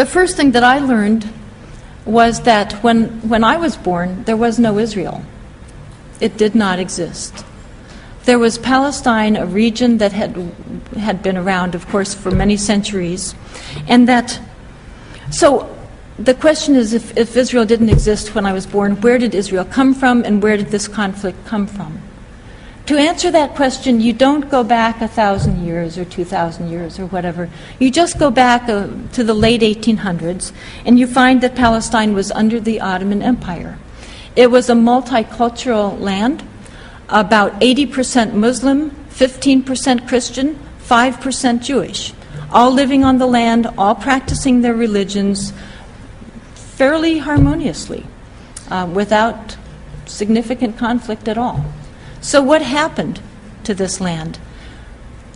The first thing that I learned was that when I was born, there was no Israel. It did not exist. There was Palestine, a region that had been around, of course, for many centuries, and so the question is, if Israel didn't exist when I was born, where did Israel come from, and where did this conflict come from? To answer that question, you don't go back 1,000 years or 2,000 years or whatever. You just go back to the late 1800s, and you find that Palestine was under the Ottoman Empire. It was a multicultural land, about 80% Muslim, 15% Christian, 5% Jewish, all living on the land, all practicing their religions fairly harmoniously, without significant conflict at all. So what happened to this land?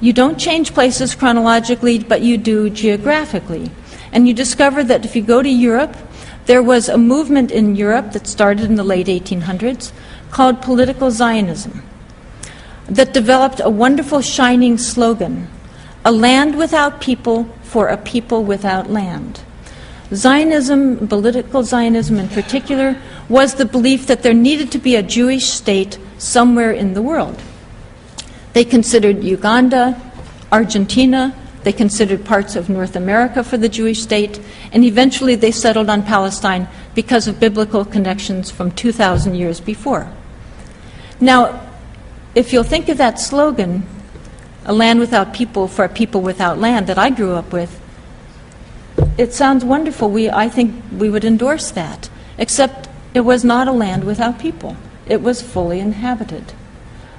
You don't change places chronologically, but you do geographically. And you discover that if you go to Europe, there was a movement in Europe that started in the late 1800s called political Zionism that developed a wonderful shining slogan, "A land without people for a people without land." Zionism, political Zionism in particular, was the belief that there needed to be a Jewish state somewhere in the world. They considered Uganda, Argentina, they considered parts of North America for the Jewish state, and eventually they settled on Palestine because of biblical connections from 2,000 years before. Now, if you'll think of that slogan, "A land without people for a people without land," that I grew up with, it sounds wonderful. I think we would endorse that, except it was not a land without people. It was fully inhabited.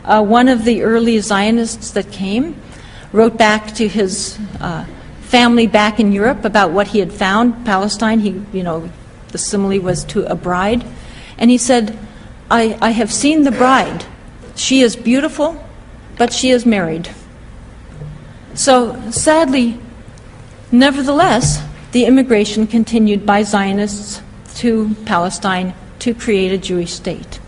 One of the early Zionists that came wrote back to his family back in Europe about what he had found, Palestine. The simile was to a bride. And he said, I have seen the bride. She is beautiful, but she is married. So sadly, nevertheless, the immigration continued by Zionists to Palestine to create a Jewish state.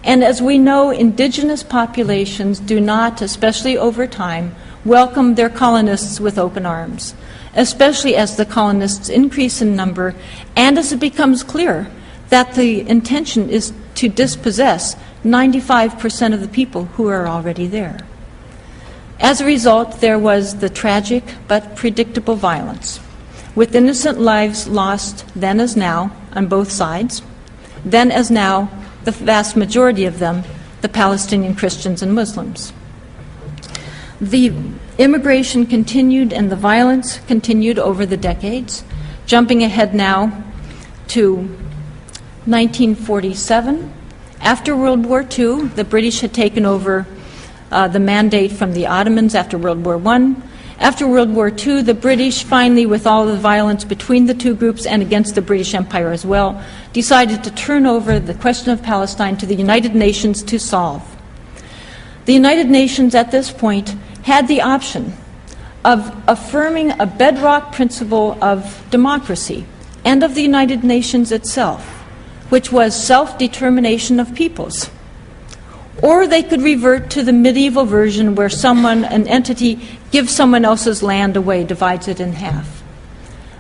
And as we know, indigenous populations do not, especially over time, welcome their colonists with open arms, especially as the colonists increase in number and as it becomes clear that the intention is to dispossess 95% of the people who are already there. As a result, there was the tragic but predictable violence, with innocent lives lost then as now on both sides, then as now the vast majority of them, the Palestinian Christians and Muslims. The immigration continued and the violence continued over the decades, jumping ahead now to 1947. After World War II, the British had taken over the mandate from the Ottomans after World War I. After World War II, the British finally, with all the violence between the two groups and against the British Empire as well, decided to turn over the question of Palestine to the United Nations to solve. The United Nations at this point had the option of affirming a bedrock principle of democracy and of the United Nations itself, which was self-determination of peoples. Or they could revert to the medieval version where an entity, gives someone else's land away, divides it in half.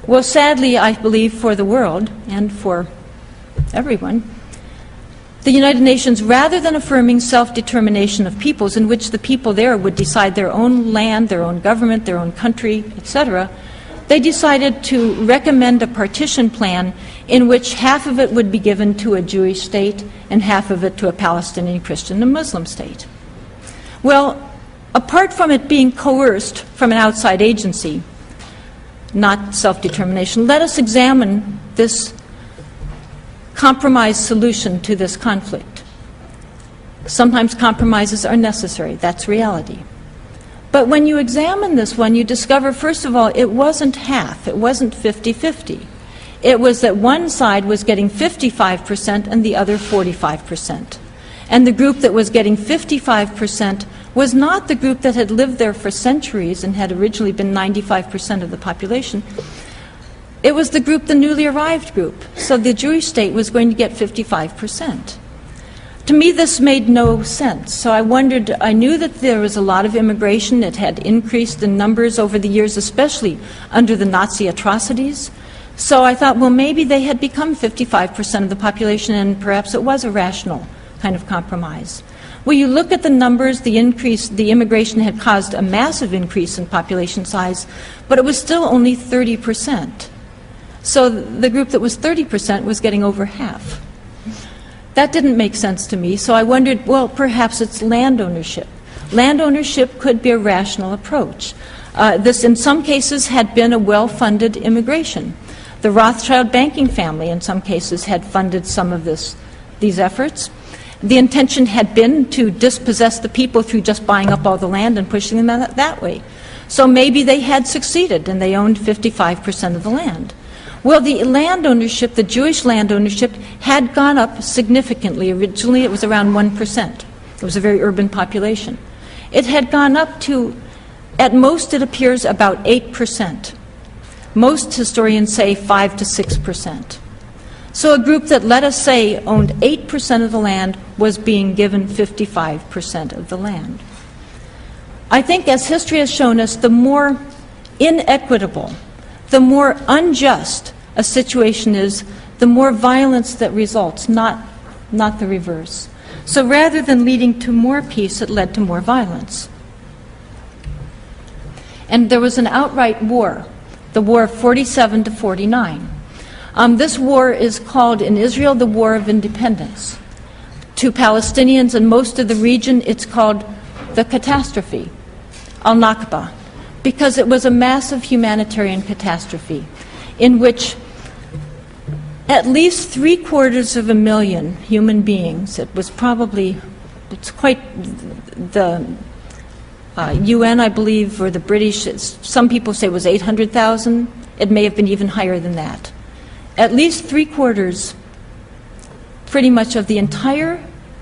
Well, sadly, I believe for the world and for everyone, the United Nations, rather than affirming self-determination of peoples in which the people there would decide their own land, their own government, their own country, etc., they decided to recommend a partition plan in which half of it would be given to a Jewish state and half of it to a Palestinian Christian and Muslim state. Well, apart from it being coerced from an outside agency, not self-determination, let us examine this compromise solution to this conflict. Sometimes compromises are necessary, that's reality. But when you examine this one, you discover, first of all, it wasn't half, it wasn't 50-50. It was that one side was getting 55% and the other 45%. And the group that was getting 55% was not the group that had lived there for centuries and had originally been 95% of the population. It was the group, the newly arrived group. So the Jewish state was going to get 55%. To me, this made no sense. So I wondered, I knew that there was a lot of immigration. It had increased in numbers over the years, especially under the Nazi atrocities. So I thought, well, maybe they had become 55% of the population and perhaps it was a rational kind of compromise. Well, you look at the numbers, the immigration had caused a massive increase in population size, but it was still only 30%. So the group that was 30% was getting over half. That didn't make sense to me, so I wondered, well, perhaps it's land ownership. Land ownership could be a rational approach. This, in some cases, had been a well-funded immigration. The Rothschild banking family, in some cases, had funded some of these efforts. The intention had been to dispossess the people through just buying up all the land and pushing them that way. So maybe they had succeeded and they owned 55% of the land. Well, the land ownership, the Jewish land ownership, had gone up significantly. Originally, it was around 1%. It was a very urban population. It had gone up to, at most, it appears, about 8%. Most historians say 5 to 6%. So a group that, let us say, owned 8% of the land was being given 55% of the land. I think, as history has shown us, the more inequitable, the more unjust a situation is, the more violence that results, not the reverse. So rather than leading to more peace, it led to more violence. And there was an outright war, the War of 47 to 49. This war is called in Israel the War of Independence. To Palestinians and most of the region, it's called the catastrophe, al-Nakba, because it was a massive humanitarian catastrophe in which at least 750,000 human beings, it's quite the UN, I believe, or the British, some people say it was 800,000. It may have been even higher than that. At least 3/4, pretty much of the entire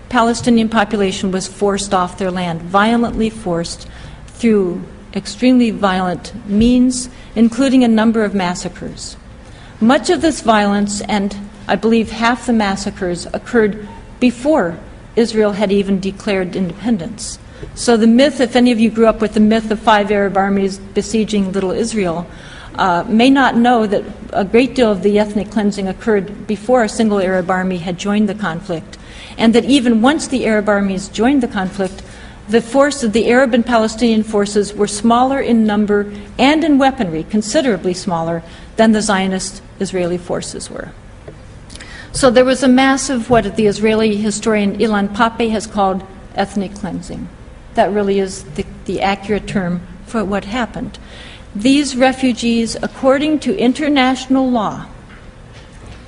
Palestinian population was forced off their land, violently forced through extremely violent means, including a number of massacres. Much of this violence, and I believe half the massacres, occurred before Israel had even declared independence. So the myth, if any of you grew up with the myth of 5 Arab armies besieging little Israel, may not know that a great deal of the ethnic cleansing occurred before a single Arab army had joined the conflict, and that even once the Arab armies joined the conflict, the force of the Arab and Palestinian forces were smaller in number and in weaponry, considerably smaller than the Zionist Israeli forces were. So there was a massive, what the Israeli historian Ilan Pappé has called ethnic cleansing. That really is the accurate term for what happened. These refugees, according to international law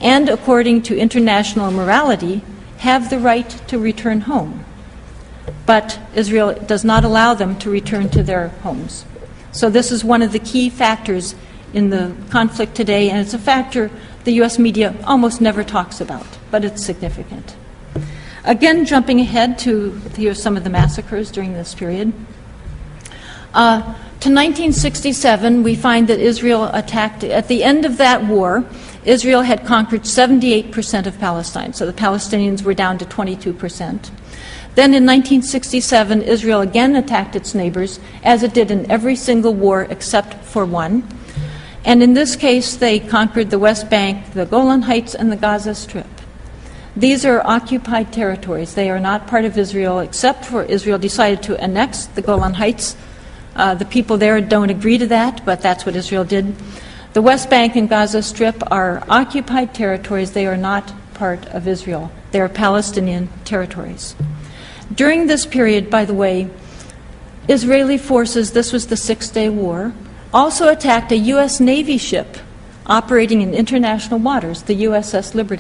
and according to international morality, have the right to return home. But Israel does not allow them to return to their homes. So this is one of the key factors in the conflict today, and it's a factor the U.S. media almost never talks about, but it's significant. Again, jumping ahead to some of the massacres during this period. To 1967, we find that Israel attacked, at the end of that war, Israel had conquered 78% of Palestine, so the Palestinians were down to 22%. Then in 1967, Israel again attacked its neighbors, as it did in every single war except for one. And in this case, they conquered the West Bank, the Golan Heights, and the Gaza Strip. These are occupied territories. They are not part of Israel, except for Israel decided to annex the Golan Heights. The people there don't agree to that, but that's what Israel did. The West Bank and Gaza Strip are occupied territories. They are not part of Israel. They are Palestinian territories. During this period, by the way, Israeli forces, this was the Six-Day War, also attacked a U.S. Navy ship operating in international waters, the USS Liberty.